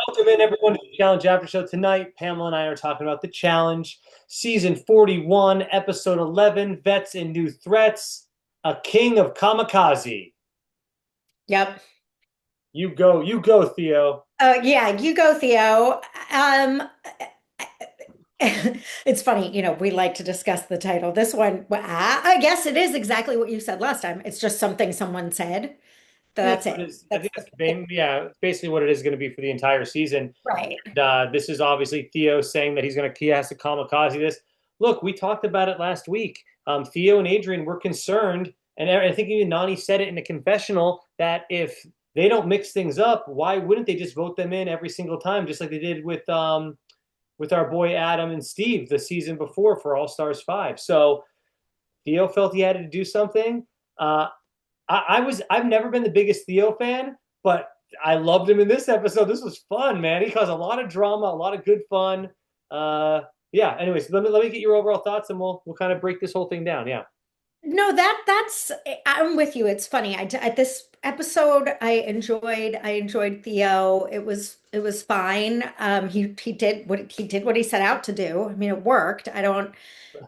Welcome in, everyone, to the Challenge After Show. Tonight, Pamela and I are talking about the Challenge, Season 41, Episode 11, Vets and New Threats, A King of Kamikaze. Yep. You go, Theo. Yeah, you go, Theo. Um, it's funny, we like to discuss the title. This one, well, I guess it is exactly what you said last time. It's just something someone said. Yeah, That's it it. is. I think it's basically what it is going to be for the entire season. Right. And, this is obviously Theo saying that he has to kamikaze this. Look, we talked about it last week. Theo and Adrian were concerned, and I think even Nani said it in a confessional that if they don't mix things up, why wouldn't they just vote them in every single time, just like they did with our boy Adam and Steve the season before for All Stars 5. So Theo felt he had to do something. Uh, I've never been the biggest Theo fan, but I loved him in this episode. This was fun, man. He caused a lot of drama, a lot of good fun. Yeah. Anyways, let me get your overall thoughts, and we'll kind of break this whole thing down. Yeah. No, that's I'm with you. It's funny. At this episode I enjoyed Theo. It was fine. He did what he set out to do. I mean, it worked. I don't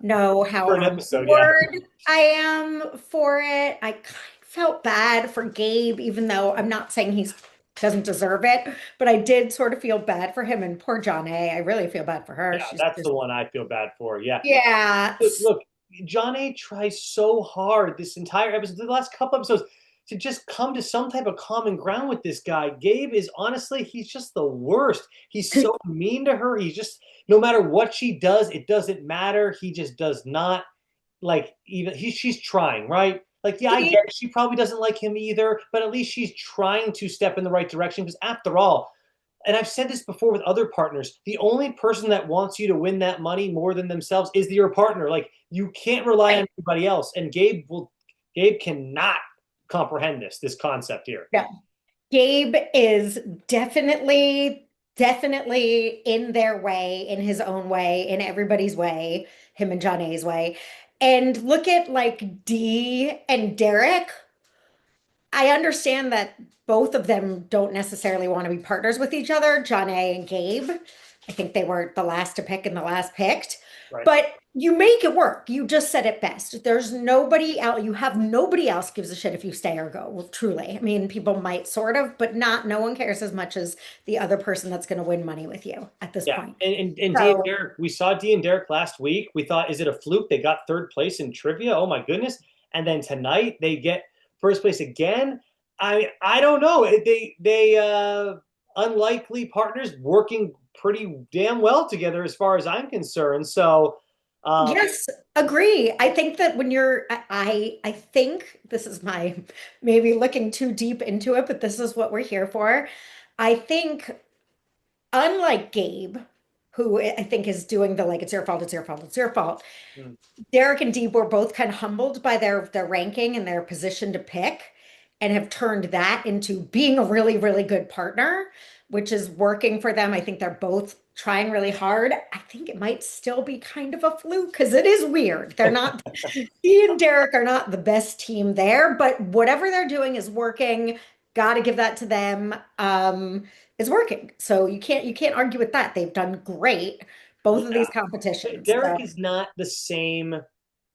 know how For an on episode, yeah. board I am for it. I kind of felt bad for Gabe, even though I'm not saying he doesn't deserve it, but I did sort of feel bad for him and poor John A. I really feel bad for her. Yeah, She's that's just the one I feel bad for. Yeah. yeah. Look, John A tries so hard this entire episode, the last couple episodes, to just come to some type of common ground with this guy. Gabe is honestly, he's just the worst. He's so mean to her. He's just, no matter what she does, it doesn't matter. He just does not like even she's trying, right? Like, yeah, I He, get it. She probably doesn't like him either, but at least she's trying to step in the right direction because after all, and I've said this before with other partners, the only person that wants you to win that money more than themselves is your partner. Like you can't rely on right. anybody else. And Gabe cannot comprehend this concept here. Yeah. Gabe is definitely in their way, in his own way, in everybody's way, him and John A's way. And look at like Dee and Derek. I understand that both of them don't necessarily want to be partners with each other, John A and Gabe. I think they were the last to pick and the last picked. Right. But you make it work. You just said it best. There's nobody else. You have nobody else gives a shit if you stay or go. Well, truly. I mean, people might sort of, but not, no one cares as much as the other person that's going to win money with you at this Yeah. point. And Dee and So, Derek, we saw Dee and Derek last week. We thought, is it a fluke? They got third place in trivia. Oh my goodness. And then tonight they get first place again. I don't know. They unlikely partners working pretty damn well together as far as I'm concerned. So yes, agree. I think that when you're, I think this is my maybe looking too deep into it, but this is what we're here for. I think, unlike Gabe, who I think is doing the like, it's your fault, it's your fault, it's your fault. hmm, Derek and Deeb were both kind of humbled by their ranking and their position to pick, and have turned that into being a really, really good partner, which is working for them. I think they're both trying really hard. I think it might still be kind of a fluke because it is weird. They're not, he and Derek are not the best team there, but whatever they're doing is working. Got to give that to them. It's working. So you can't argue with that. They've done great both of yeah. these competitions. Derek So is not the same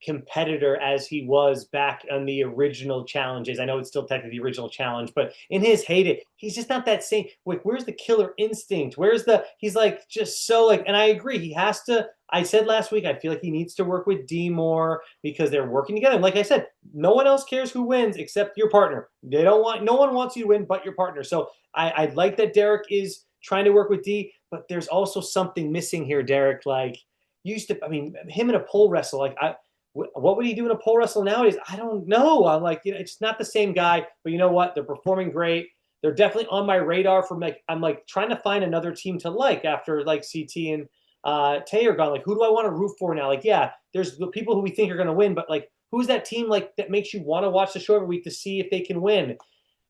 competitor as he was back on the original challenges. I know it's still technically the original challenge, but in his heyday, he's just not that same. Like, where's the killer instinct? Where's the? He's like just so like, and I agree. He has to. I said last week, I feel like he needs to work with D more because they're working together. And like I said, no one else cares who wins except your partner. They don't want. No one wants you to win but your partner. So I like that Derek is trying to work with D, but there's also something missing here, Derek. Like used to, I mean, him in a pole wrestle, like what would he do in a pole wrestle nowadays? I don't know. I'm like, it's not the same guy, but you know what? They're performing great. They're definitely on my radar for like, I'm like trying to find another team to like after like CT and Tay are gone. Like, who do I want to root for now? Like, yeah, there's the people who we think are going to win, but like, who's that team like that makes you want to watch the show every week to see if they can win?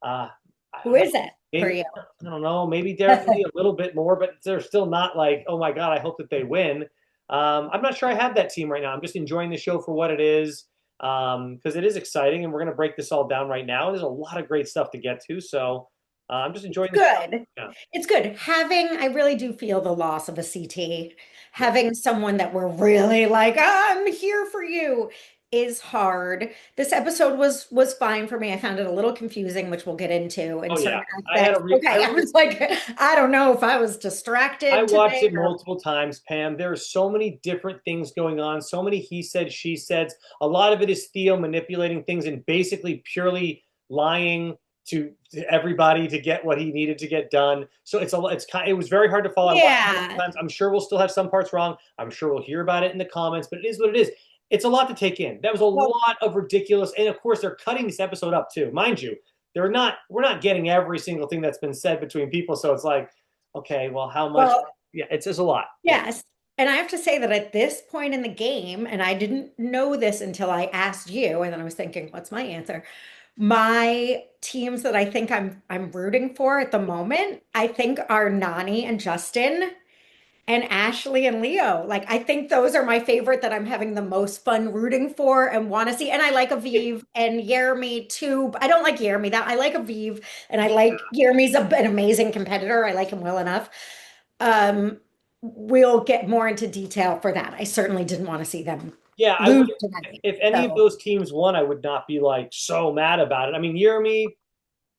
Uh, I who don't know. is it for Maybe, you? I don't know. Maybe Derek Lee a little bit more, but they're still not like, oh my God, I hope that they win. I'm not sure I have that team right now. I'm just enjoying the show for what it is because it is exciting, and we're going to break this all down right now. There's a lot of great stuff to get to, so I'm just enjoying the show. Good. Yeah. It's good. I really do feel the loss of a CT. Yeah. Having someone that we're really like, I'm here for you is hard. This episode was fine for me. I found it a little confusing, which we'll get into in Oh yeah. certain I had aspects. Okay, I was like, I don't know if I was I distracted watched today it or multiple times, Pam. There are so many different things going on, so many he said, she said. A lot of it is Theo manipulating things and basically purely lying to everybody to get what he needed to get done. So it was very hard to follow. I watched it multiple yeah. times. I'm sure we'll still have some parts wrong. I'm sure we'll hear about it in the comments, but it is what it is. It's a lot to take in. That was a Well, lot of ridiculous, and of course they're cutting this episode up too, mind you. We're not getting every single thing that's been said between people, so it's like, okay, well, how much? well, Yeah, it's just a lot. Yeah. yes. And I have to say that at this point in the game, and I didn't know this until I asked you, and then I was thinking, what's my answer? My teams that I think I'm rooting for at the moment, I think are Nani and Justin and Ashley and Leo. Like I think those are my favorite that I'm having the most fun rooting for and want to see. And I like Aviv and Jeremy too. I don't like Jeremy that I like Aviv and I like Jeremy's an amazing competitor. I like him well enough. Um, we'll get more into detail for that. I certainly didn't want to see them Yeah, I would. lose tonight. If any of So those teams won, I would not be like so mad about it. I mean, Jeremy,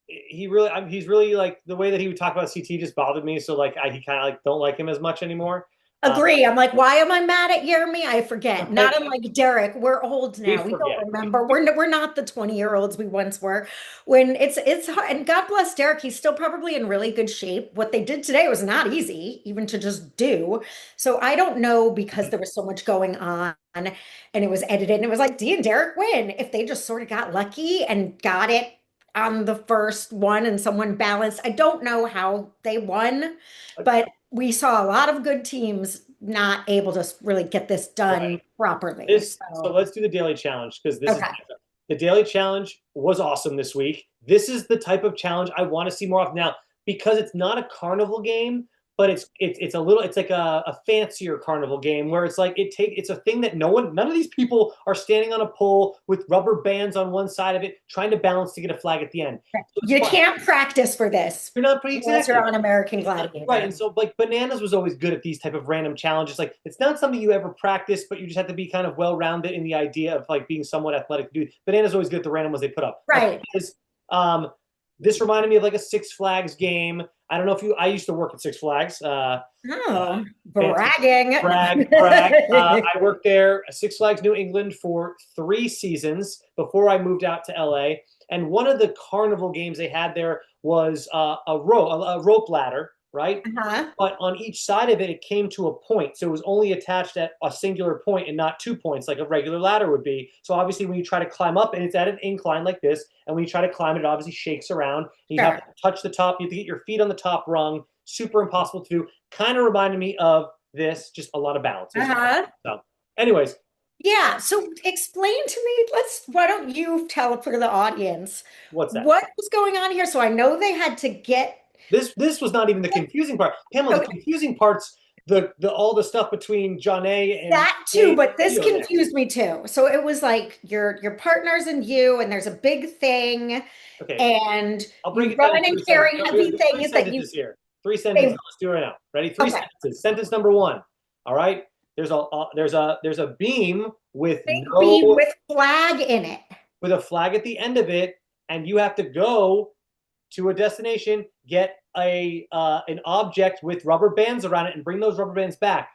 he's really like the way that he would talk about CT just bothered me. So like, he kind of like don't like him as much anymore. Uh, agree. I'm like, why am I mad at Jeremy? I forget. but Not unlike Derek. We're old we now. We don't forget. remember. We're not the 20-year-olds we once were. When it's hard, and God bless Derek, he's still probably in really good shape. What they did today was not easy, even to just do. So I don't know because there was so much going on and it was edited and it was like Dee and Derek win. If they just sort of got lucky and got it on the first one and someone balanced, I don't know how they won, but we saw a lot of good teams not able to really get this Right. done properly. So let's do the daily challenge because this is Okay. the daily challenge was awesome this week. This is the type of challenge I want to see more often now because it's not a carnival game, but it's a little it's like a fancier carnival game where it's like it's a thing that none of these people are standing on a pole with rubber bands on one side of it trying to balance to get a flag at the end. So it's You fun. can't practice for this You're not pretty unless exactly. you're on American Right, Gladiator. and so like Bananas was always good at these type of random challenges. Like it's not something you ever practice, but you just have to be kind of well-rounded in the idea of like being somewhat athletic. Dude, Bananas always good at the random ones they put up. Right. Um, this reminded me of like a Six Flags game. I don't know if you. I used to work at Six Flags. Oh, Fancy bragging. brag. I worked there, Six Flags New England, for 3 seasons before I moved out to LA. And one of the carnival games they had there was a rope ladder, right? Uh-huh. But on each side of it, it came to a point. So it was only attached at a singular point and not 2 points like a regular ladder would be. So obviously when you try to climb up and it's at an incline like this, and when you try to climb it, it obviously shakes around. You have Sure. to touch the top. You have to get your feet on the top rung. Super impossible to do. Kind of reminded me of this, just a lot of balance. Uh-huh. So anyways, Yeah, so explain to me, why don't you tell for the audience what's that? what was going on here? So I know they had to get This was not even the confusing part. Pamela, the okay, confusing part's the all the stuff between Johnny and that too, Dave but this Theo there. confused me too. So it was like your partners and you, and there's a big thing, Okay, and I'll break you it down run in and 3 sentences. carry No, heavy three things that you sentences here. 3 sentences. say, Let's do it right now. Ready? Three okay, sentences. Sentence number one. All right. There's a beam with big beam no with flag in it. with a flag at the end of it, and you have to go to a destination, get an object with rubber bands around it, and bring those rubber bands back.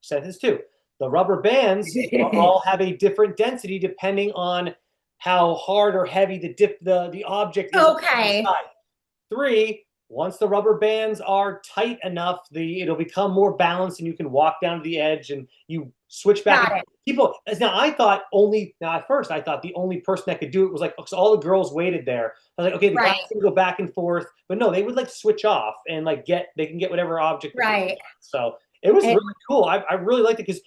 Sentence two. The rubber bands all have a different density depending on how hard or heavy the object is on the Okay, side. Three, once the rubber bands are tight enough, it'll become more balanced and you can walk down to the edge and you switch back. got it. People now at first I thought the only person that could do it was like, because all the girls waited there. I was like, okay, the guys Right, can go back and forth, but no, they would like switch off and like they can get whatever object that they want. right. So it was And really cool. I really liked it because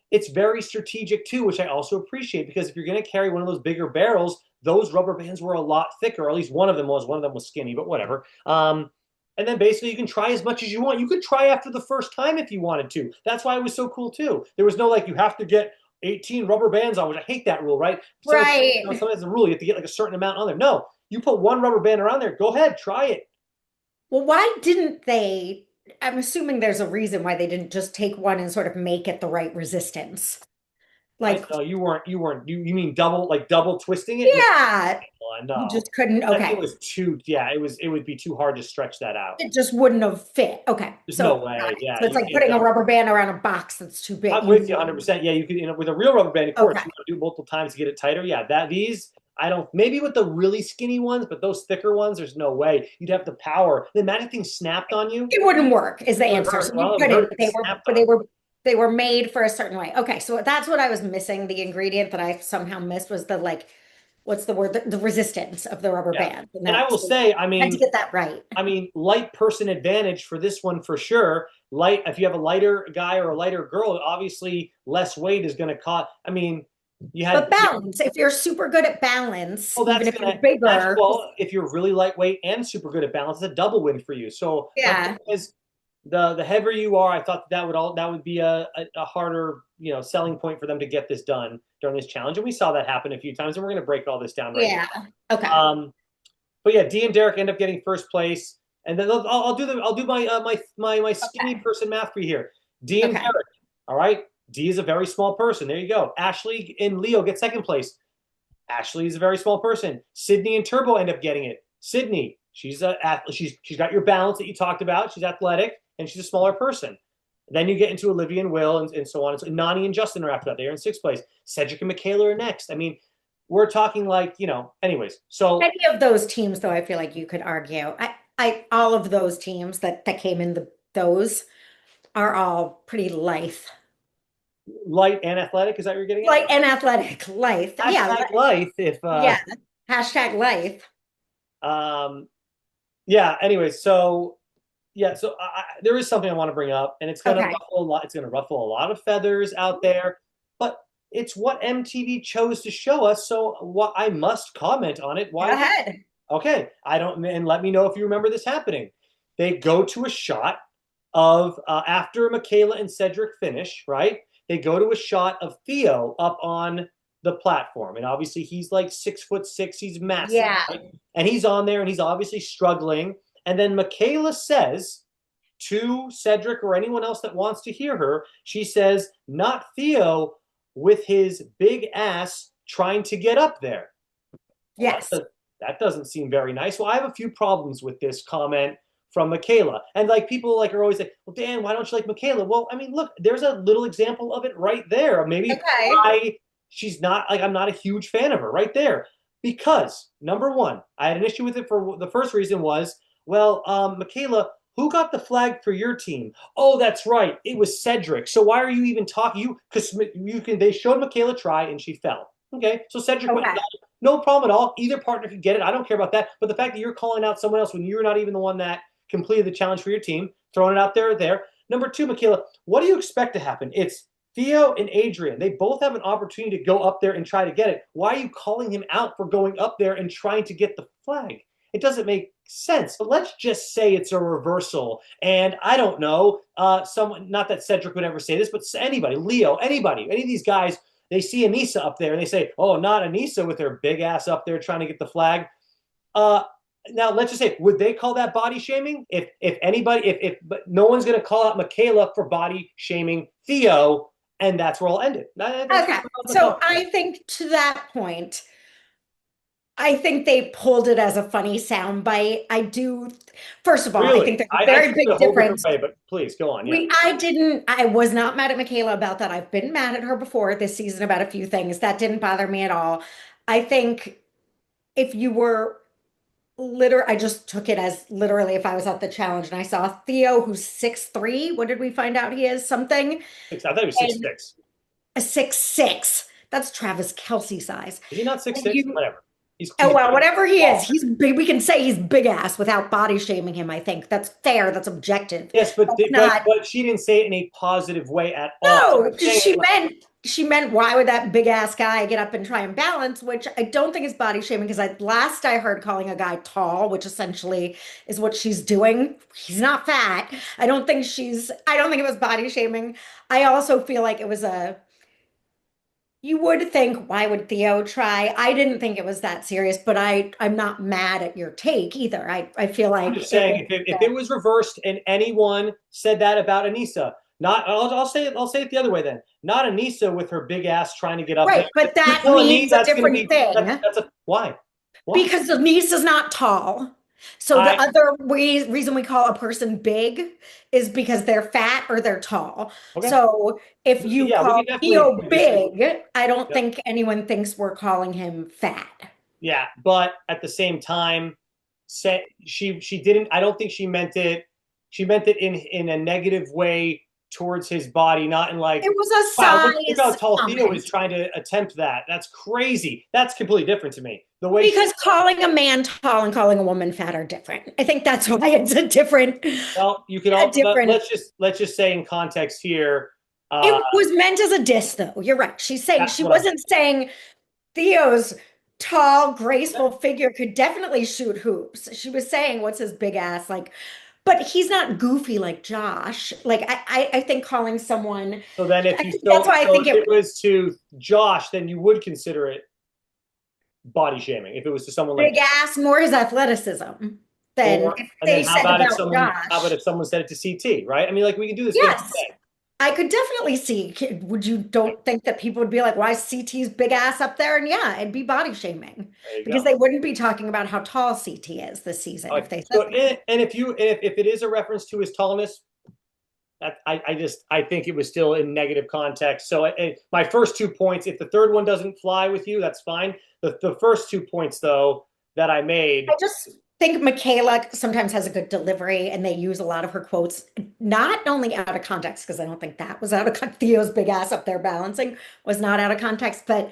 it's very strategic too, which I also appreciate because if you're going to carry one of those bigger barrels, those rubber bands were a lot thicker, or at least one of them was. One of them was skinny, but whatever. And then basically you can try as much as you want. You could try after the first time if you wanted to. That's why it was so cool too. There was no like you have to get 18 rubber bands on, which I hate that rule, right? right. Sometimes the rule you have to get like a certain amount on there. No, you put one rubber band around there. Go ahead, try it. Well, why didn't they? I'm assuming there's a reason why they didn't just take one and sort of make it the right resistance. I Like, know you mean double twisting it? No, yeah, you no. just couldn't. I think it Okay. was too, yeah, it would be too hard to stretch that out. It just wouldn't have fit. Okay. There's no So got way. it. Yeah, So it's you like can't putting a double. rubber band around a box that's too big. I'm with you 100%. Yeah, you could, with a real rubber band, of course, Okay. you gotta do it multiple times to get it tighter. Yeah, that these, I don't, maybe with the really skinny ones, but those thicker ones, there's no way. You'd have the power. The magic thing snapped on you. It wouldn't work is the It would answer. So hurt. you Well, it would hurt couldn't. if it snapped But on you. they were made for a certain way. Okay, so that's what I was missing. The ingredient that I somehow missed was the like, what's the word? The resistance of the rubber Yeah. band. And And I will that's say, had to get that right. light person advantage for this one for sure. Light, if you have a lighter guy or a lighter girl, obviously less weight is going to cause. I mean, you had, But balance, if you're super good at balance, well, even that's if you're gonna naturally. bigger, Well, if you're really lightweight and super good at balance, it's a double win for you. So my yeah, point is, the heavier you are, I thought that would be a harder selling point for them to get this done during this challenge, and we saw that happen a few times, and we're going to break all this down right yeah. Okay. now. But yeah, Dee and Derek end up getting first place, and then I'll do my skinny Okay. person math for you here. Dee and Okay. Derek, all right. Dee is a very small person. There you go. Ashley and Leo get second place. Ashley is a very small person. Sydney and Turbo end up getting it. Sydney, she's got your balance that you talked about. She's athletic and she's a smaller person. Then you get into Olivia and Will and so on. And so Nani and Justin are after that. They're in sixth place. Cedric and Michaela are next. I mean, we're talking like, anyways. So Any of those teams, though, I feel like you could argue. All of those teams that came in those are all pretty lithe, light and athletic, is that what you're getting at? light and athletic, lithe. Yeah, Hashtag life if yeah. Hashtag lithe. um yeah, anyway, so yeah, so there is something I want to bring up, and Okay. it's going to ruffle a lot of feathers out there, but it's what MTV chose to show us, so what I must comment on it. Go Why? ahead. Okay, I don't, and let me know if you remember this happening. They go to a shot of after Michaela and Cedric finish, right? They go to a shot of Theo up on the platform, and obviously he's like 6'6", he's massive, Yeah. right? And he's on there, and he's obviously struggling. And then Michaela says to Cedric or anyone else that wants to hear her, she says, "Not Theo with his big ass trying to get up there." Well, Yes. that doesn't seem very nice. Well, I have a few problems with this comment from Michaela. And like people like are always like, well, Dan, why don't you like Michaela? Well, I mean, look, there's a little example of it right there. Maybe Okay. why she's not like I'm not a huge fan of her right there. Because number one, I had an issue with it for the first reason was, well, Michaela, who got the flag for your team? Oh, that's right. It was Cedric. So why are you even talking? They showed Michaela try and she fell. Okay. So Cedric went Okay. no problem at all. Either partner could get it. I don't care about that. But the fact that you're calling out someone else when you're not even the one that completed the challenge for your team, throwing it out there. Number two, Michaela, what do you expect to happen? It's Theo and Adrian. They both have an opportunity to go up there and try to get it. Why are you calling him out for going up there and trying to get the flag? It doesn't make sense. But let's just say it's a reversal. And I don't know, someone, not that Cedric would ever say this, but anybody, Leo, anybody, any of these guys, they see Anissa up there and they say, "Oh, not Anissa with her big ass up there trying to get the flag." Uh, Now let's just say, would they call that body shaming? If anybody, if but no one's going to call out Michaela for body shaming Theo, and that's where I'll end it. Okay. So I think to that point, I think they pulled it as a funny soundbite. I do. First of all, I think Really, there's a I very took it a big whole different difference. way, but please go on. Yeah, I was not mad at Michaela about that. I've been mad at her before this season about a few things. That didn't bother me at all. I think if you were I just took it as literally if I was at the challenge and I saw Theo, who's 6'3". What did we find out he is? Something. I thought he was six And six. a 6'6". That's Travis Kelsey size. Is he not six And six? you Whatever. Oh He's well, big. whatever he is, Oh. he's big. We can say he's big ass without body shaming him. I think that's fair. That's objective. Yes, but That's not. she didn't say it in a positive way at all. No, She's saying it like, she meant why would that big ass guy get up and try and balance? Which I don't think is body shaming because last I heard calling a guy tall, which essentially is what she's doing. He's not fat. I don't think it was body shaming. I also feel like it was You would think, why would Theo try? I didn't think it was that serious, but I'm not mad at your take either. I feel I'm like just it saying, was if it was reversed and anyone said that about Anissa, not I'll say it the other way then. Not Anissa with her big ass trying to get up there. right, but You're that telling me means a that's going to different be thing that's a why? Why? because the niece is not tall. So the I other reason we call a person big is because they're fat or they're tall. okay. So if you Yeah, we call can definitely Theo agree disagree. big, I don't Yep. think anyone thinks we're calling him fat. Yeah, but at the same time, say she didn't. I don't think she meant it. She meant it in a negative way towards his body, not in It like, was a wow, look how size tall Theo is comment. trying to attempt that. That's crazy. That's completely different to me. The way she, Because calling a man tall and calling a woman fat are different. I think that's why it's a different, well, you could a all different. let's just say in context here. Uh, It was meant as a diss, though. You're right. She's saying that's she what I'm wasn't saying Theo's tall, graceful figure could definitely shoot hoops. She was saying, what's his big ass like? But he's not goofy like Josh. Like I think calling someone, So then if I you think that's why I so think if it it was to Josh, then you would consider it body shaming. If it was to someone like big ass more his athleticism than or if and then they said about how about Josh. if someone said it to CT, right? I mean, like we can do this game all Yes, day. I could definitely see. Would you don't think that people would be like, why is CT's big ass up there? And yeah, it'd be body shaming There you because go. they wouldn't be talking about how tall CT is this season All right. if they said So that. and if it is a reference to his tallness, that I just I think it was still in negative context. So my first 2 points, if the third one doesn't fly with you, that's fine. The first 2 points though that I I made, just think Michaela sometimes has a good delivery and they use a lot of her quotes, not only out of context, because I don't think that was out of Theo's big ass up there balancing was not out of context, but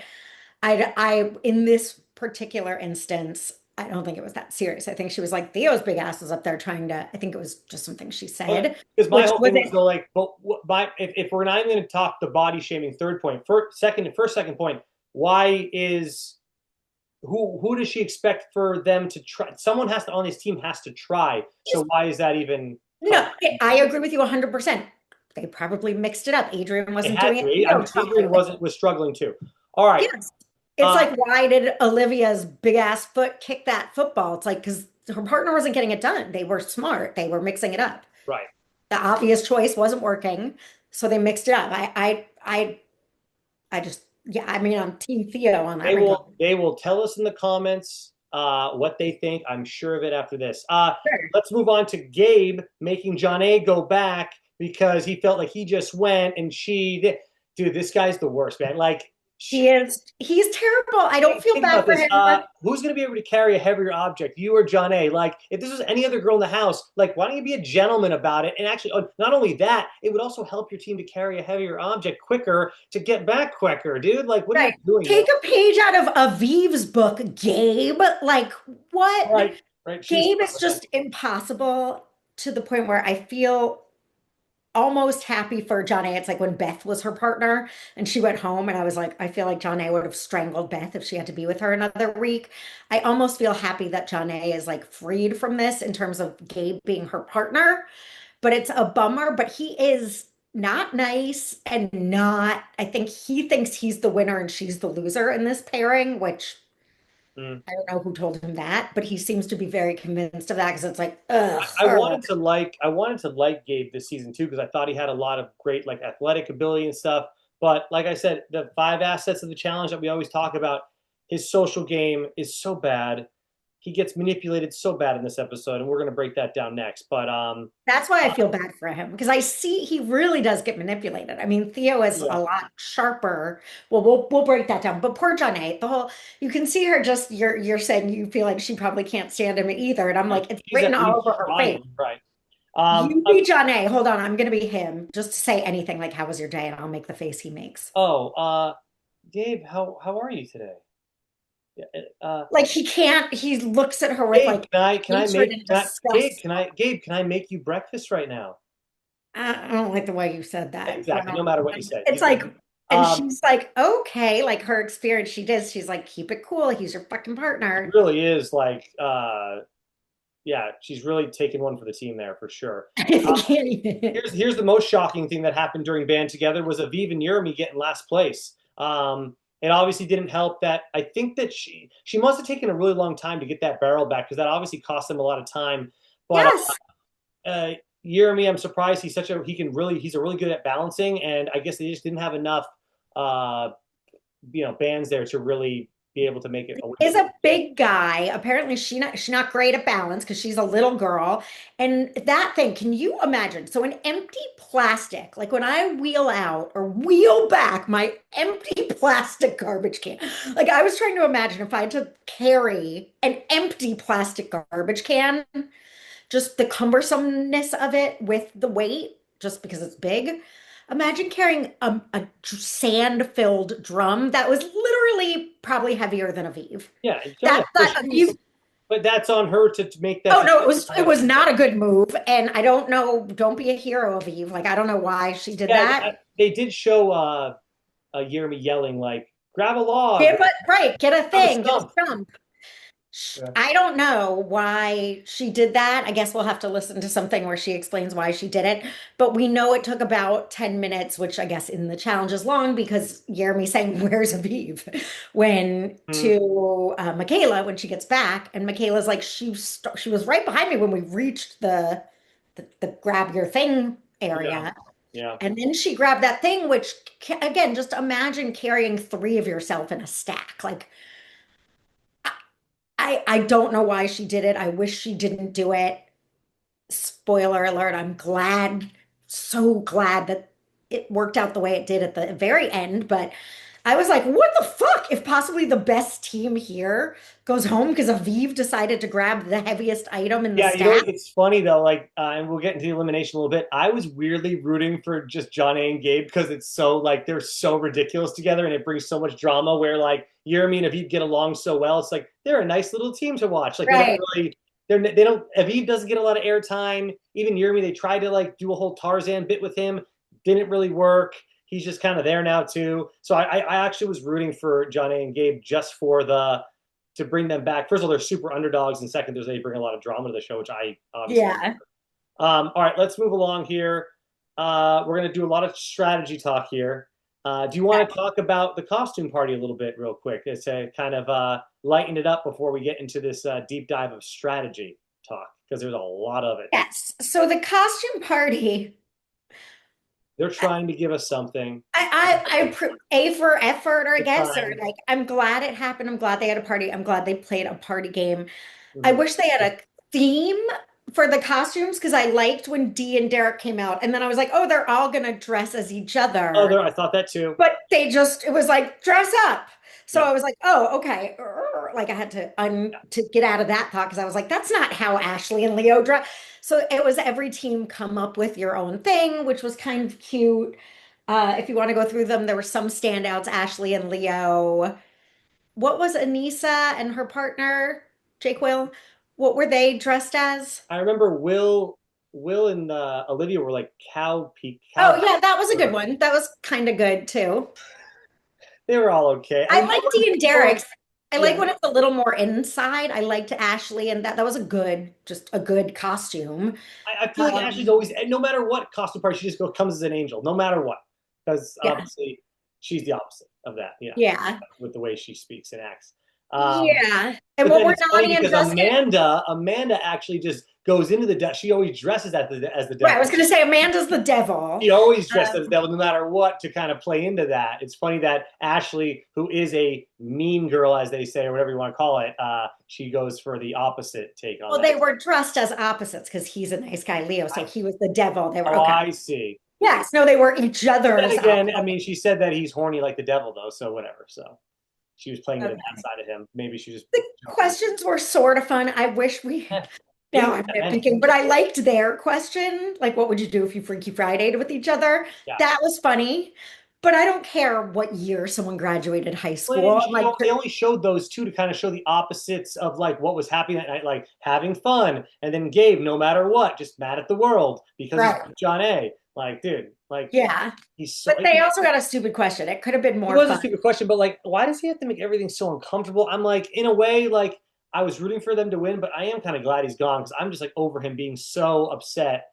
in this particular instance, I don't think it was that serious. I think she was like, Theo's big ass was up there trying to, I think it was just something she okay, said, because my which whole thing was wasn't, though like, but if we're not even going to talk the body shaming third point, second point, why is who does she expect for them to try? Someone has to on this team has to try. So why is that even no, I agree with you 100%. They probably mixed it up. Adrian it wasn't had doing to it. be? I Theo mean, Adrian tried. was struggling too. All right. Yes. It's Uh, like, why did Olivia's big ass foot kick that football? It's like, because her partner wasn't getting it done. They were smart. They were mixing it up. right. The obvious choice wasn't working, so they mixed it up. I just, yeah, I mean, I'm Team Theo on that regard. They will tell us in the comments what they think. I'm sure of it after this. Sure. Let's move on to Gabe making John A go back because he felt like he just went and she did. Dude, this guy's the worst, man. Like, He's terrible. I don't feel think bad about for this. him. Who's going to be able to carry a heavier object, you or John A? Like, if this was any other girl in the house, like, why don't you be a gentleman about it? And actually, not only that, it would also help your team to carry a heavier object quicker to get back quicker, dude. Like, what are you Right. doing, man? Take a page out of Aviv's book, Gabe. Like, what? Right, right. She's Gabe is just impossible to the point where I feel almost happy for John A. It's like when Beth was her partner and she went home, and I was like, I feel like John A. would have strangled Beth if she had to be with her another week. I almost feel happy that John A. is like freed from this in terms of Gabe being her partner, but it's a bummer. But he is not nice and not, I think he thinks he's the winner and she's the loser in this pairing, which Mm. I don't know who told him that, but he seems to be very convinced of that because it's like, ugh, I all right. wanted to like Gabe this season too because I thought he had a lot of great like athletic ability and stuff. But like I said, the five assets of the challenge that we always talk about, his social game is so bad. He gets manipulated so bad in this episode, and we're gonna break that down next. But That's why I feel bad for him because I see he really does get manipulated. I mean, Theo is yeah, a lot sharper. Well, we'll break that down. But poor Janae, the whole you can see her just you're saying you feel like she probably can't stand him either. And I'm like, it's he's written at all least over her face. trying, right? You be Janae. Hold on, I'm gonna be him. Just to say anything like, how was your day? And I'll make the face he makes. oh, Gabe, how are you today? Yeah, Like he can't, he looks at her with Gabe, like can I hatred make and that Gabe? disgust. Gabe, can I make you breakfast right now? I don't like the way you said that. Exactly. No matter what you say. It's like, and Um, she's like, okay, like her experience, she does. She's like, keep it cool. He's your fucking it partner. really is like, yeah, she's really taken one for the team there for sure. I Uh, can't even. here's the most shocking thing that happened during Band Together was Aviv and Jeremy getting last place. it obviously didn't help that I think that she must have taken a really long time to get that barrel back because that obviously cost them a lot of time. But Yes. uh, Jeremy, I'm surprised he's a really good at balancing, and I guess they just didn't have enough uh, bands there to really be able to make it a win Is for them. a big guy. Apparently, she's not great at balance because she's a little girl. And that thing, can you imagine? So an empty plastic, like when I wheel out or wheel back my empty plastic garbage can, like I was trying to imagine if I had to carry an empty plastic garbage can, just the cumbersomeness of it with the weight, just because it's big. Imagine carrying a sand-filled drum that was literally probably heavier than Aviv. Yeah, so yeah, That so that Aviv. but that's on her to make that Oh no, decision. it was not a good move, and I don't know. Don't be a hero, Aviv. Like I don't know why she did Yeah, that. they did show Jeremy yelling like, "Grab a log, Get but right, get a grab a thing, get a stump." stump. Yeah. I don't know why she did that. I guess we'll have to listen to something where she explains why she did it. But we know it took about 10 minutes, which I guess in the challenge is long because Jeremy's saying, "Where's Aviv?" When Mhm. to Michaela when she gets back, and Michaela's like, she was right behind me when we reached the grab your thing Yeah, area. yeah, And then she grabbed that thing, which again, just imagine carrying three of yourself in a stack. Like I don't know why she did it. I wish she didn't do it. Spoiler alert, I'm glad, so glad that it worked out the way it did at the very end. But I was like, what the fuck? If possibly the best team here goes home because Aviv decided to grab the heaviest item in the yeah. stack. It's funny though. Like, and we'll get into the elimination a little bit. I was weirdly rooting for just John A and Gabe because it's so like they're so ridiculous together, and it brings so much drama. Where like Jeremy and Aviv get along so well, it's like they're a nice little team to watch. Like they don't Right. really. They don't. Aviv doesn't get a lot of airtime. Even Jeremy, they tried to like do a whole Tarzan bit with him, didn't really work. He's just kind of there now too. So I actually was rooting for John A and Gabe just for the to bring them back. First of all, they're super underdogs, and second, they bring a lot of drama to the show, which I obviously. Yeah. All right, let's move along here. We're going to do a lot of strategy talk here. Do you want to talk about the costume party a little bit, real quick? It's to kind of lighten it up before we get into this deep dive of strategy talk, because there's a lot of it. Yes. So the costume party, They're trying to give us something. A for effort, or I They're guess, or trying. like, I'm glad it happened. I'm glad they had a party. I'm glad they played a party game. I Mhm. wish they had a theme for the costumes because I liked when Dee and Derek came out. And then I was like, oh, they're all gonna dress as each Oh, other. there. I thought that too. But it was like, dress up. So Yeah. I was like, oh, okay. Like I had to get out of that thought because I was like, that's not how Ashley and Leo dress. So it was every team come up with your own thing, which was kind of cute. If you want to go through them, there were some standouts, Ashley and Leo. What was Anissa and her partner, Jake Will? What were they dressed as? I remember Will and Olivia were like Oh, cow. yeah, that was a good one. That was kind of good too. They were all okay. I I mean, like Dee and well, Derek's. I yeah. like when it's a little more inside. I liked Ashley, and that was a good, just a good costume. I feel like Ashley's Um, always, no matter what costume party, she just comes as an angel, no matter what, because yeah, obviously she's the opposite of that. Yeah, yeah, with the way she speaks and acts. yeah. And But what then were it's funny Donnie and because Justin? Amanda actually just goes into the devil. She always dresses as the Right, I devil. was going to say Amanda's the devil. She always dresses as the Um, devil, no matter what, to kind of play into that. It's funny that Ashley, who is a mean girl, as they say, or whatever you want to call it, she goes for the opposite take on well, that. they were dressed as opposites because he's a nice guy, Leo, so he was the devil. They were Oh, okay. I see. Yes, no, they were each But then other's again, I opposites. mean, she said that he's horny like the devil, though, so whatever. So she was playing into that Okay. side of him. Maybe she just The jumped in. questions were sort of fun. I wish we Eh, didn't now get I'm that many. nitpicking, but I liked their question. Like, what would you do if you Freaky Friday with each other? Yeah. That was funny. But I don't care what year someone graduated high Well, school. I'm like, they only showed those two to kind of show the opposites of like what was happening that night, like having fun, and then Gabe, no matter what, just mad at the world because he's right. John A. Like, dude, like Yeah. he's so But they also got a stupid question. It could have been he more was a fun. stupid question, but like, why does he have to make everything so uncomfortable? I'm like, in a way, like I was rooting for them to win, but I am kind of glad he's gone because I'm just like over him being so upset.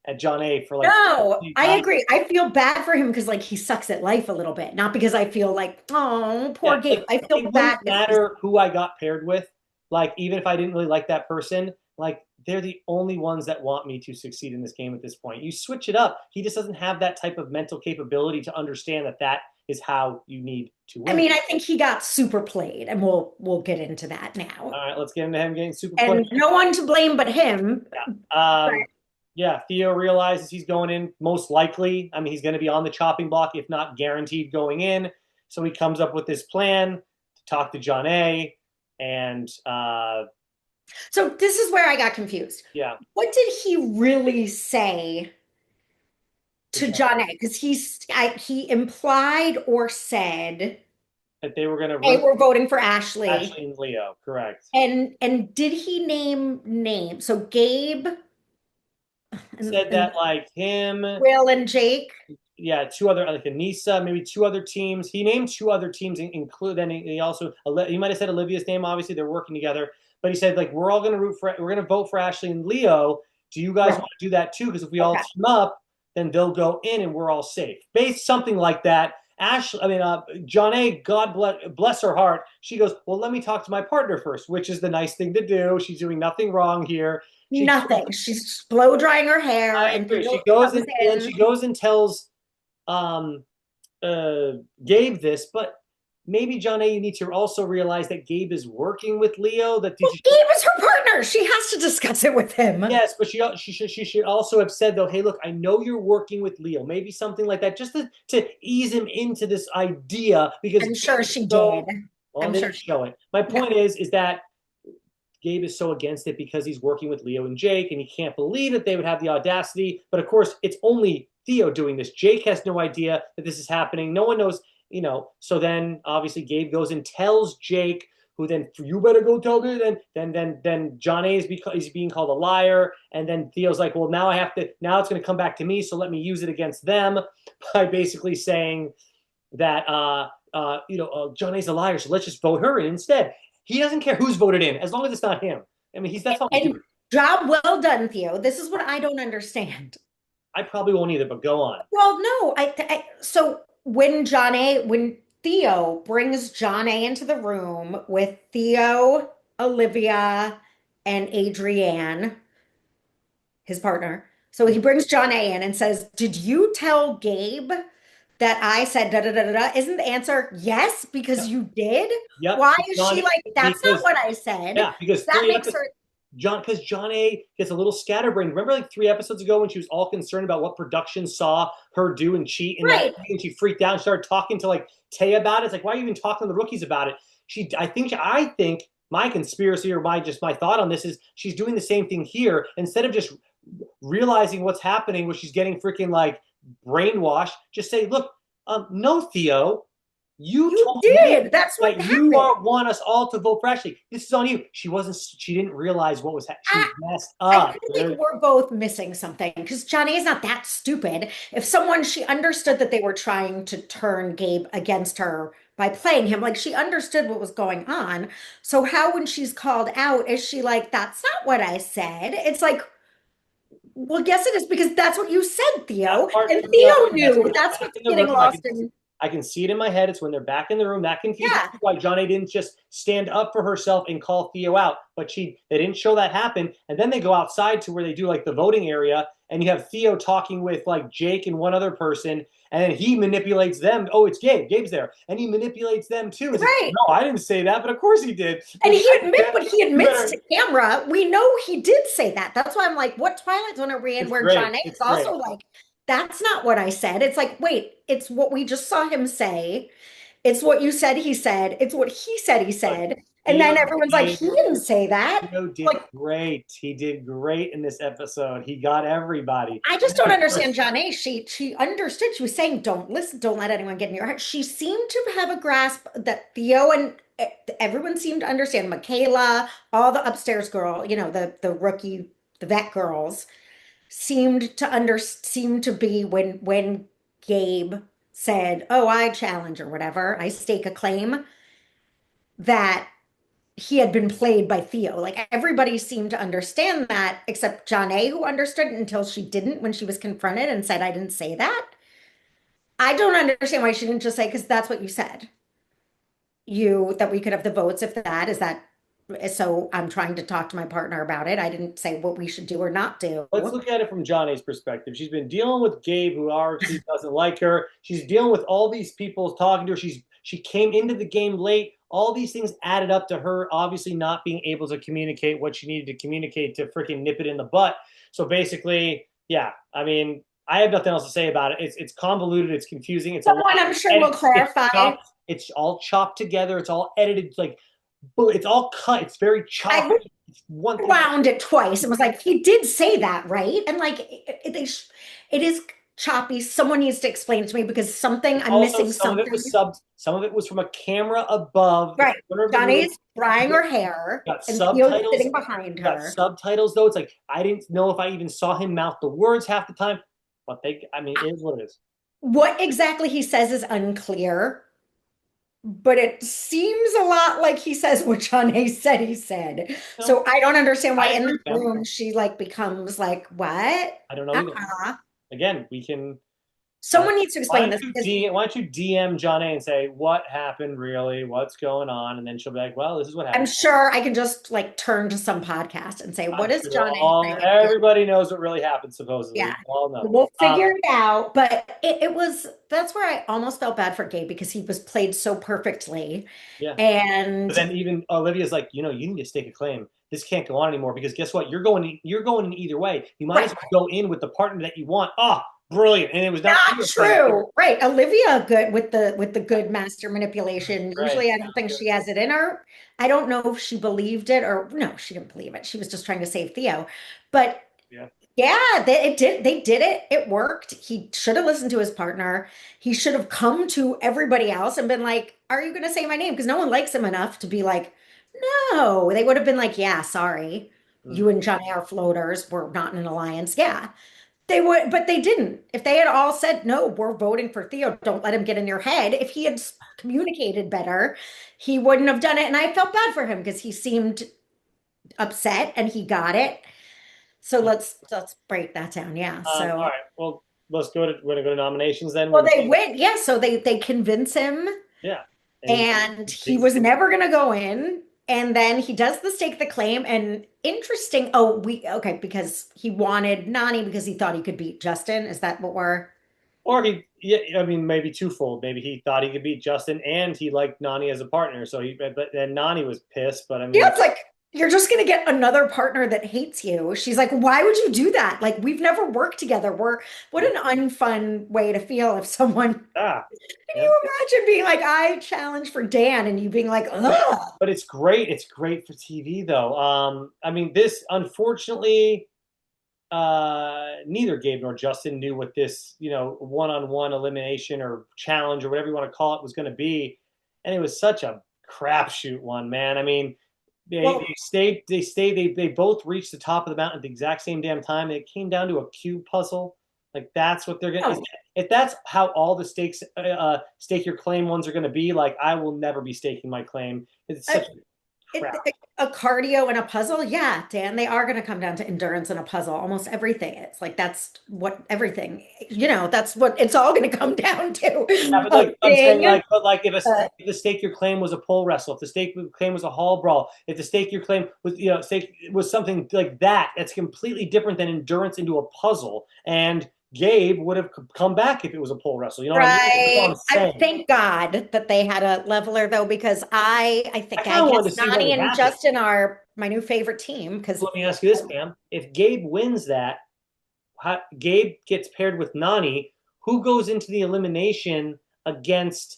at John A for like No, I 5 agree. I feel bad for him because like he sucks at life a little bit. Not because I feel like, oh, poor Yeah, Gabe. like I feel it wouldn't bad because he's matter who I got paired with. Like even if I didn't really like that person, like they're the only ones that want me to succeed in this game at this point. You switch it up. He just doesn't have that type of mental capability to understand that that is how you need to I win. mean, I think he got super played, and we'll get into that now. All right, let's get into him getting super played. And no one to blame but him. Yeah. But Yeah, Theo realizes he's going in most likely. I mean, he's going to be on the chopping block, if not guaranteed going in. So he comes up with this plan to talk to John A. And so this is where I got confused. yeah, What did he really say to to John John A? Because he implied or said that they were going to they root were voting for Ashley. Ashley and Leo. Correct. And did he name names? So Gabe Said and that like him, Will and Jake. yeah, two other like Anissa, maybe two other teams. He named two other teams, include. Then he also he might have said Olivia's name. Obviously, they're working together. But he said like we're all going to we're going to vote for Ashley and Leo. Do you guys Right. want to do that too? Because if we all Okay. team up, then they'll go in and we're all safe. Based something like that. Ashley, I mean, John A. God bless her heart. She goes, well, let me talk to my partner first, which is the nice thing to do. She's doing nothing wrong here. She Nothing. She's blow drying her hair, I and agree. Theo She goes comes and then in. she goes and tells um, Gabe this, but maybe John A. You need to also realize that Gabe is working with Leo. That did Well, you? Gabe is her partner. She has to discuss it with him. Yes, but she should also have said though, hey, look, I know you're working with Leo. Maybe something like that, just to ease him into this idea because I'm Gabe sure is she did. so well, I'm they sure didn't she show did. it. My No. point is that Gabe is so against it because he's working with Leo and Jake, and he can't believe that they would have the audacity. But of course, it's only Theo doing this. Jake has no idea that this is happening. No one knows, you know. So then, obviously, Gabe goes and tells Jake, who then you better go tell me. Then John A is being called a liar, and then Theo's like, well, now I have to. Now it's going to come back to me, so let me use it against them by basically saying that John A's a liar, so let's just vote her in instead. He doesn't care who's voted in as long as it's not him. I mean, that's all he's And doing. job well done, Theo. This is what I don't understand. I probably won't either, but go on. Well, no, so when Theo brings John A into the room with Theo, Olivia, and Adrienne, his partner. So he brings John A in and says, "Did you tell Gabe that I said da da da da da?" Isn't the answer yes, because Yep, you did? yep. Why is John, she like, that's not because what I said? yeah, because That makes her John A gets a little scatterbrained. Remember, like 3 episodes ago, when she was all concerned about what production saw her do and cheat, and that, right. and she freaked out and started talking to like Tay about it. It's like, why are you even talking to the rookies about it? I think my conspiracy or my thought on this is she's doing the same thing here. Instead of just realizing what's happening, where she's getting freaking like brainwashed, just say, look, no, Theo, you You told me did. That's what that you happened. want us all to vote for Ashley. This is on you. She wasn't. She didn't realize what was. She I, messed I up, feel like dude. we're both missing something because Johnny is not that stupid. If someone, she understood that they were trying to turn Gabe against her by playing him, like she understood what was going on. So how, when she's called out, is she like, that's not what I said? It's like, well, yes, it is because that's what you said, That Theo. part And threw me Theo off. Yes, knew. when they're That's back what's in the getting room, lost in. I can see it in my head. It's when they're back in the room. That confused me Yeah, why Johnny didn't just stand up for herself and call Theo out. But they didn't show that happen. And then they go outside to where they do like the voting area, and you have Theo talking with like Jake and one other person, and then he manipulates them. Oh, it's Gabe. Gabe's there, and he manipulates them too. It's like, right. no, I didn't say that, but of course he did. And Like, he you admits better. to camera, we know he did say that. That's why I'm like, what Twilight Zone are we in It's where great. John A It's is also great. like, that's not what I said. It's like, wait, it's what we just saw him say. It's what you said he said. It's what he said he Look, said. And Theo then everyone's like, did he didn't say that. Theo did Like, great. He did great in this episode. He got everybody. I And just don't then, of course, understand John A. She understood. She was saying, don't listen, don't let anyone get in your heart. She seemed to have a grasp that Theo and everyone seemed to understand. Michaela, all the upstairs girl, the rookie, the vet girls seemed to be when Gabe said, "Oh, I challenge or whatever, I stake a claim," that he had been played by Theo. Like everybody seemed to understand that, except John A, who understood it until she didn't when she was confronted and said, I didn't say that. I don't understand why she didn't just say, because that's what you said. You that we could have the votes if that is that. So I'm trying to talk to my partner about it. I didn't say what we should do or not do. Let's look at it from John A's perspective. She's been dealing with Gabe, who obviously doesn't like her. She's dealing with all these people talking to her. She came into the game late. All these things added up to her obviously not being able to communicate what she needed to communicate to freaking nip it in the butt. So basically, yeah, I mean, I have nothing else to say about it. It's convoluted. It's confusing. It's a lot. Someone I'm sure will Edit, clarify. it's all chopped together. It's all edited. Like it's all cut. It's very I choppy. It's one thing. wound it twice and was like, he did say that, right? And like, it is choppy. Someone needs to explain it to me because something I'm Also, missing some of it something. was subbed. Some of it was from a camera above the Right. corner of the room. Johnny's drying her hair Got and Theo's subtitles. sitting behind Got her. subtitles though. It's like I didn't know if I even saw him mouth the words half the time. But I mean, it is what it is. What exactly he says is unclear, but it seems a lot like he says what Johnny said he said. No, So I don't understand why I in agree the with them. room she like becomes like, what? I don't know either. Uh-uh. Again, we can. Someone needs to explain this because Why don't you DM John A and say what happened really? What's going on? And then she'll be like, "Well, this is what I'm happened." sure I can just like turn to some podcast and say, I'm what is sure John A saying? everybody knows what really happened. Supposedly, Yeah, we all know. we'll figure it out. But it was that's where I almost felt bad for Gabe because he was played so perfectly. Yeah. But And then even Olivia's like, you need to stake a claim. This can't go on anymore because guess what? You're going in either way. You might right, as well go in with the partner that you want. Ah, oh, brilliant. And it was not not clear from the true. Right. Olivia good with the good master manipulation. right. Usually I don't think she has it in her. I don't know if she believed it or no, she didn't believe it. She was just trying to save Theo. But Yeah. yeah, they did it. It worked. He should have listened to his partner. He should have come to everybody else and been like, "Are you going to say my name?" Because no one likes him enough to be like, "No." They would have been like, "Yeah, sorry. Mm. You and Johnny are floaters. We're not in an alliance." Yeah. They would, but they didn't. If they had all said, "No, we're voting for Theo. Don't let him get in your head." If he had communicated better, he wouldn't have done it. And I felt bad for him because he seemed upset and he got it. So let's break that down. Yeah. All So right. Well, we're gonna go to nominations then. well, they went. Yeah. So they convince him, Yeah. And and he he takes was never going to go in. And then he does the stake the claim. And interesting. Oh, we okay because he wanted Nani because he thought he could beat Justin. Is that what we're? or yeah, I mean, maybe twofold. Maybe he thought he could beat Justin, and he liked Nani as a partner. But then Nani was pissed. But I Yeah, mean, it's like you're just gonna get another partner that hates you. She's like, why would you do that? Like, we've never worked together. What an unfun way to feel if someone, can ah, yeah. you imagine being like, I challenge for Dan and you being like, ugh. But it's great. It's great for TV, though. I mean, this unfortunately, neither Gabe nor Justin knew what this, one-on-one elimination or challenge or whatever you want to call it was going to be, and it was such a crapshoot one, man. I mean, Well, they both reached the top of the mountain at the exact same damn time. It came down to a cube puzzle. Like that's what they're gonna. no, If that's how all the stake your claim ones are gonna be, like I will never be staking my claim. It's I, such crap. a cardio and a puzzle. Yeah, Dan, they are gonna come down to endurance and a puzzle. Almost everything. It's like that's what everything, that's what it's all gonna come down Yeah, to. but A like I'm saying, thing. but like Uh, if the stake your claim was a pole wrestle, if the stake claim was a hall brawl, if the stake your claim was stake was something like that, that's completely different than endurance into a puzzle. And Gabe would have come back if it was a pole wrestle. You know what I mean? That's all Right. I'm I saying. thank God that they had a leveler though, because I I think I kind of wanted guess to see what Nani would and happen. Justin are my new favorite team because Let me ask you this, Pam: if Gabe wins that, Gabe gets paired with Nani, who goes into the elimination against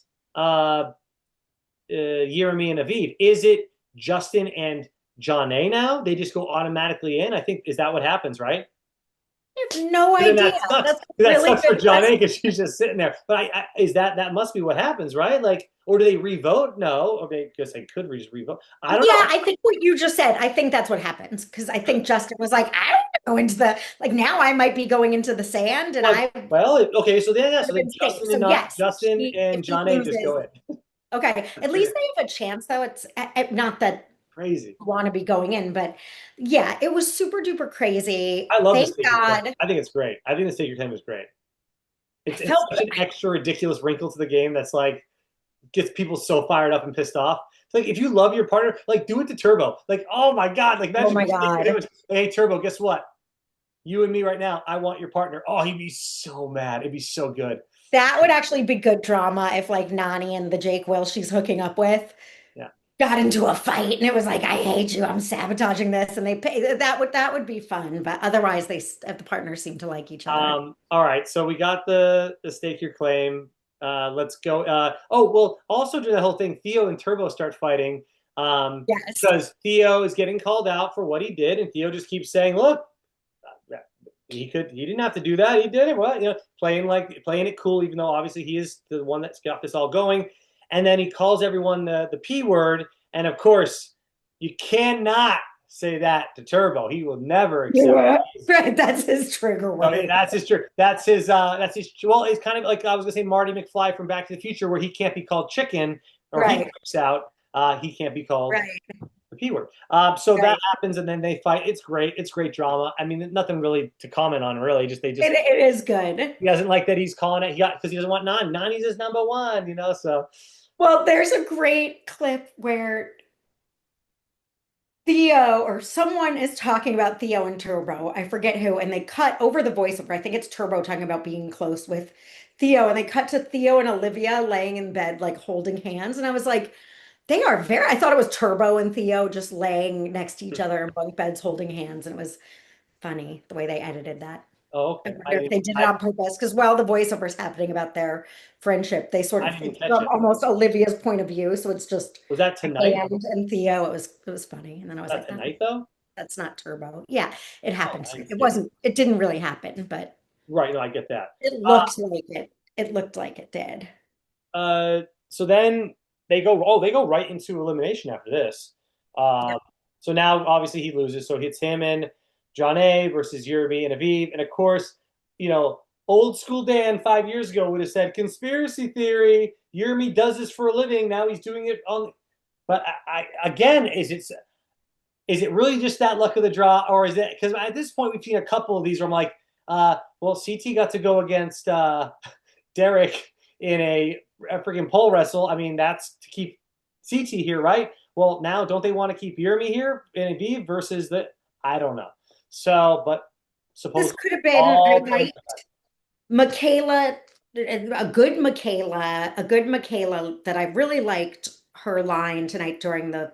Jeremy and Aviv? Is it Justin and John A now? They just go automatically in. I think is that what happens, right? I have no And then idea. that sucks. That's a That really sucks for good John A question. because she's just sitting there. But is that must be what happens, right? Like, or do they revote? No. Okay, I guess they could just revote. I don't Yeah, know. I think what you just said, I think that's what happens because I think Justin was like, I don't want to go into the like now I might be going into the sand and Like, I would well, okay. So then, yeah. So have then been safe. So yes, Justin if and he John A just loses, go in. okay. That's At least great. they have a chance though. It's not that crazy. want to be going in. But yeah, it was super duper crazy. I love the Thank Stake Your Claim. God. I think it's great. I think the Stake Your Claim is great. I It's felt such an extra ridiculous wrinkle to the game that's like gets people so fired up and pissed off. It's like if you love your partner, like do it to Turbo. Like, oh my God, like oh imagine my if it God. was, hey Turbo, guess what? You and me right now, I want your partner. Oh, he'd be so mad. It'd be so good. That would actually be good drama if like Nani and the Jake Will she's hooking up with Yeah. got into a fight and it was like, I hate you, I'm sabotaging this, and they pay that would be fun. But otherwise, the partners seem to like each other. All right, so we got the Stake Your Claim. Let's go. Oh well, also during the whole thing, Theo and Turbo start fighting Yes. because Theo is getting called out for what he did, and Theo just keeps saying, "Look, he didn't have to do that. He did it. What playing it cool, even though obviously he is the one that's got this all going." And then he calls everyone the P word, and of course, you cannot say that to Turbo. He will never accept. Yeah. Right. That's his trigger Okay, word. that's his true. That's his. Well, it's kind of like I was gonna say Marty McFly from Back to the Future, where he can't be called chicken, or he Right. cooks out. He can't be called Right. the P word. So that Right. happens, and then they fight. It's great. It's great drama. I mean, nothing really to comment on, really. Just they just It is good. he doesn't like that he's calling it. He got because he doesn't want Nani. Nani's his number one, So Well, there's a great clip where Theo or someone is talking about Theo and Turbo. I forget who, and they cut over the voiceover. I think it's Turbo talking about being close with Theo, and they cut to Theo and Olivia laying in bed, like holding hands. And I was like, they are very, I thought it was Turbo and Theo just laying next to each other in bunk beds holding hands. And it was funny the way they edited that. oh, I okay. wonder if they did it on purpose because while the voiceover's happening about their friendship, they sort I of didn't even it's catch from it. almost Olivia's point of view. So it's just Was that a tonight? and Theo. It was funny. And then I Was was that like, tonight though? that's not Turbo. Yeah, it Oh, happened I tonight. didn't It see it. wasn't, it didn't really happen, but Right. No, I get that. it Uh, looked like it. It looked like it did. so then they go right into elimination after this. Uh, Yep. so now obviously he loses. So it's him and John A versus Yerby and Aviv. And of course, old school Dan 5 years ago would have said conspiracy theory. Yerby does this for a living. Now he's doing it on. But again, is it really just that luck of the draw, or is it because at this point we've seen a couple of these where I'm like, well, CT got to go against Derek in a freaking pole wrestle. I mean, that's to keep CT here, right? Well, now don't they want to keep Yermy here in Aviv versus the? I don't know. So, but This supposedly could have been, I all points. liked Michaela, a good Michaela that I really liked her line tonight during the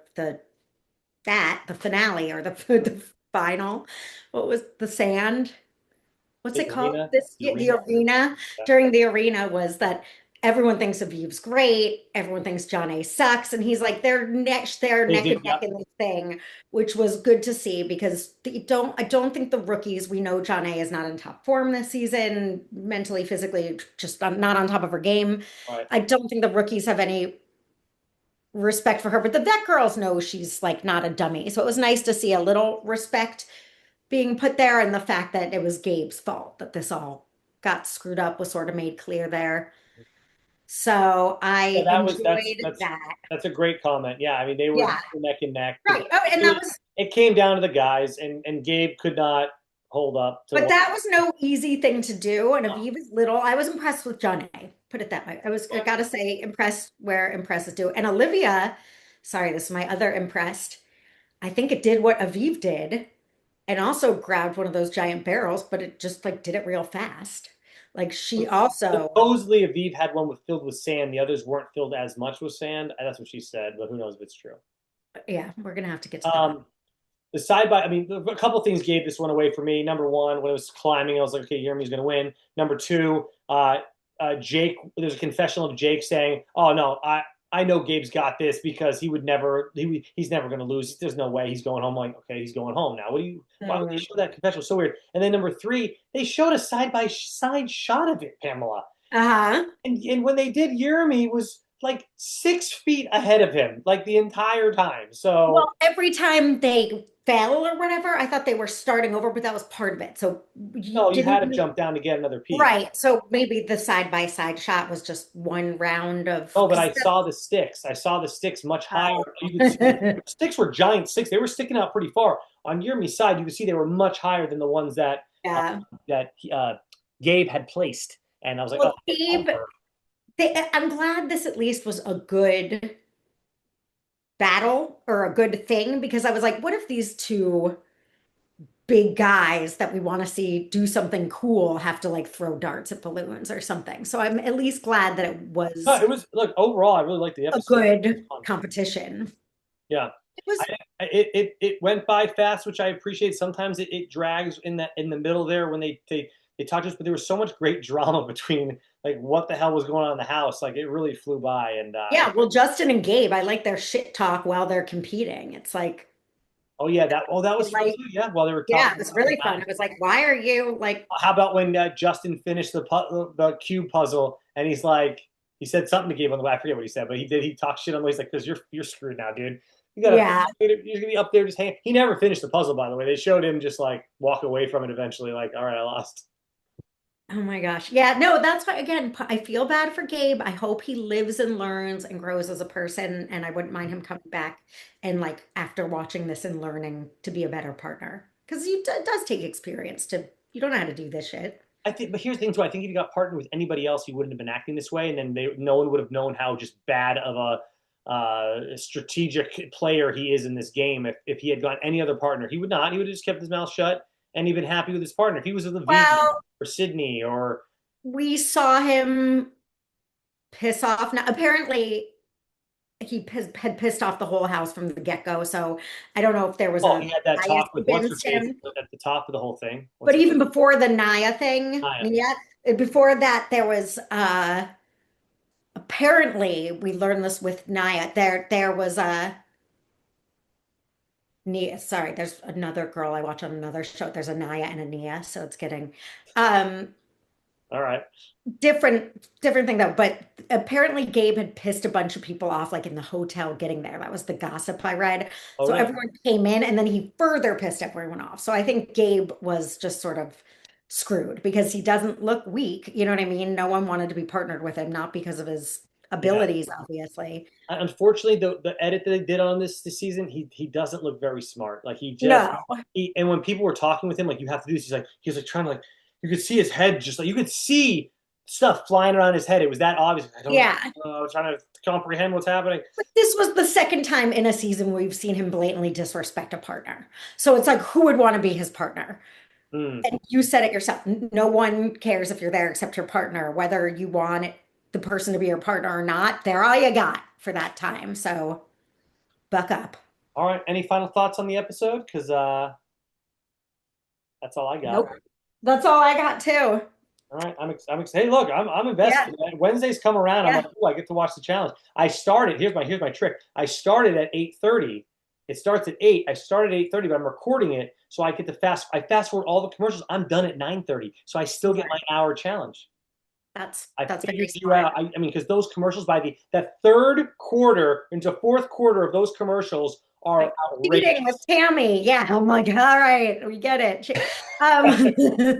finale or the final. What was the sand? What's The it called? arena, This the the arena. arena Yeah. during the arena was that everyone thinks Aviv's great, everyone thinks John A sucks, and he's like they're They neck did. and neck Yep. in this thing, which was good to see because I don't think the rookies, we know John A is not in top form this season, mentally, physically, just not on top of her game. Right. I don't think the rookies have any respect for her, but the vet girls know she's like not a dummy. So it was nice to see a little respect being put there, and the fact that it was Gabe's fault that this all got screwed up was sort of made clear there. So Yeah, I that was that's enjoyed that's that. that's a great comment. Yeah, I mean they were Yeah, neck and neck because right. Oh, and that was, it came down to the guys, and Gabe could not hold up to but what. that was no easy thing to do. And Aviv is little. I was impressed with John A. Put it that way. I gotta say, impressed where impressed is due. And Olivia, sorry, this is my other impressed. I think it did what Aviv did and also grabbed one of those giant barrels, but it just like did it real fast. Like she also, Supposedly, Aviv had one filled with sand. The others weren't filled as much with sand. That's what she said, but who knows if it's true. yeah, we're gonna have to get to that. Um, the side by, I mean, a couple things gave this one away for me. Number one, when it was climbing, I was like, okay, Jeremy's going to win. Number two, Jake, there's a confessional of Jake saying, oh, no, I know Gabe's got this because he's never going to lose. There's no way he's going home. Like, okay, he's going home now. Why would they Hmm. show that confessional? So weird. And then number three, they showed a side by side shot of it, Pamela. Uh-huh. And when they did, Jeremy was like 6 feet ahead of him, like the entire time. So, Well, every time they fell or whatever, I thought they were starting over, but that was part of it. So you no, you had didn't to jump down to get another piece. right. So maybe the side by side shot was just one round of Oh, but because I saw the sticks. I saw the sticks much higher. You could see oh. the sticks were giant sticks. They were sticking out pretty far. On Yirmi's side, you could see they were much higher than the ones uh, Yeah. that Gabe had placed. And I was like, oh, Well, Gabe, bumper. I'm glad this at least was a good battle or a good thing because I was like, what if these two big guys that we want to see do something cool have to like throw darts at balloons or something? So I'm at least glad that it No, was it was look overall. I really liked the a episode. It was good fun. competition. Yeah, It was, it went by fast, which I appreciate. Sometimes it drags in the middle there when they talked to us, but there was so much great drama between like what the hell was going on in the house. Like it really flew by, and yeah, well, Justin and Gabe, I like their shit talk while they're competing. It's like, oh yeah, that was fun like, too. Yeah, while they were yeah, talking it was about the really fun. match. It was like, why are you like, How about when Justin finished the cube puzzle and he's like he said something to Gabe on the way. I forget what he said, but he talked shit on the way. He's like, "Because you're screwed now, dude. You gotta yeah. you're gonna be up there just hanging." He never finished the puzzle, by the way. They showed him just like walk away from it eventually. Like, all right, I lost. Oh my gosh. Yeah, no, that's why, again, I feel bad for Gabe. I hope he lives and learns and grows as a person. And I wouldn't mind him coming back and, like, after watching this and learning to be a better partner. Because it does take experience to, you don't know how to do this shit. I think, but here's the thing too. I think if he got partnered with anybody else, he wouldn't have been acting this way, and then no one would have known how just bad of a strategic player he is in this game. If he had gone any other partner, he would not. He would have just kept his mouth shut and he'd been happy with his partner. If he was with a vegan Well, or Sydney or we saw him piss off. Now, apparently, had pissed off the whole house from the get-go. So I don't know if there was oh, he a had that bias talk with what's her against face him. at the top of the whole thing. What's But her even before the Naya thing, Naya? Nia, before that, there was apparently we learned this with Naya. There was a Nia. Sorry, there's another girl I watch on another show. There's a Naya and a Nia, so it's getting um All right. different thing though. But apparently Gabe had pissed a bunch of people off, like in the hotel getting there. That was the gossip I read. Oh, So really? everyone came in, and then he further pissed everyone off. So I think Gabe was just sort of screwed because he doesn't look weak. You know what I mean? No one wanted to be partnered with him, not because of his Yeah. abilities, obviously. Unfortunately, the edit that they did on this season, he doesn't look very smart. Like he just No. he and when people were talking with him, like you have to do this, he's like trying to like you could see his head just like you could see stuff flying around his head. It was that obvious. I don't Yeah. trying to comprehend what's happening. But this was the second time in a season we've seen him blatantly disrespect a partner. So it's like, who would want to be his partner? Mm. And you said it yourself. No one cares if you're there except your partner, whether you want the person to be your partner or not. They're all you got for that time. So buck up. All right. Any final thoughts on the episode? Because that's all I got. Nope. That's all I got too. All right, Hey, look, I'm Yeah. invested. Wednesdays come around. I'm Yeah. like, oh, I get to watch the challenge. I started. Here's my trick. I started at 8:30. It starts at 8. I started at 8:30, but I'm recording it, so I get to fast forward all the commercials. I'm done at 9:30, so I still get my hour challenge. I That's figured very you smart. out. I mean, because those commercials by that third quarter into fourth quarter of those commercials are Like cheating with outrageous. Tammy. Yeah. I'm like, all right, we get it. Um,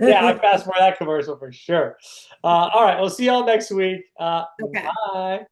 Yeah, I fast forward that commercial for sure. All right, we'll see y'all next week. okay. Bye.